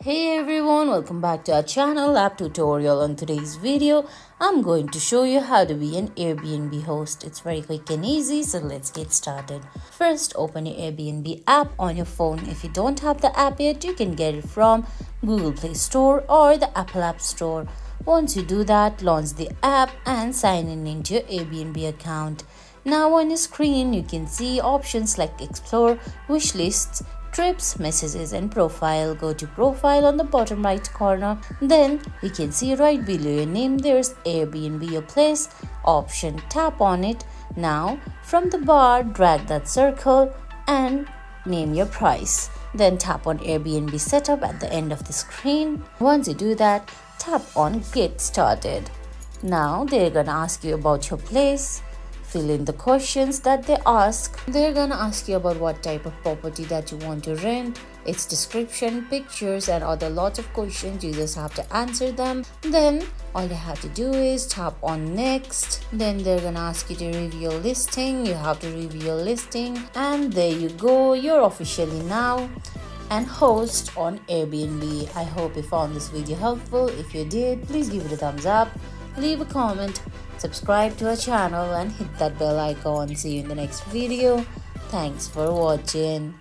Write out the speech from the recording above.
Hey everyone, welcome back to our channel app tutorial. On today's video, I'm going to show you how to be an Airbnb host. It's very quick and easy, so let's get started. First, open your Airbnb app on your phone. If you don't have the app yet, you can get it from Google Play Store or the Apple App Store. Once you do that, launch the app and sign in into your Airbnb account. Now on your screen, you can see options like Explore, Wish Lists, Trips, Messages and Profile. Go to Profile on the bottom right corner. Then you can see right below your name there's Airbnb Your Place option. Tap on it. Now from the bar, drag that circle and name your price. Then tap on Airbnb Setup at the end of the screen. Once you do that, tap on Get Started. Now they're gonna ask you about your place. Fill in the questions that they ask. They're gonna ask you about what type of property that you want to rent, its description, pictures and other lots of questions. You just have to answer them. Then all you have to do is tap on next. Then they're gonna ask you to review your listing. You have to review your listing and there you go, you're officially now and host on Airbnb. I hope you found this video helpful. If you did, please give it a thumbs up, leave a comment, subscribe to our channel and hit that bell icon. See you in the next video. Thanks for watching.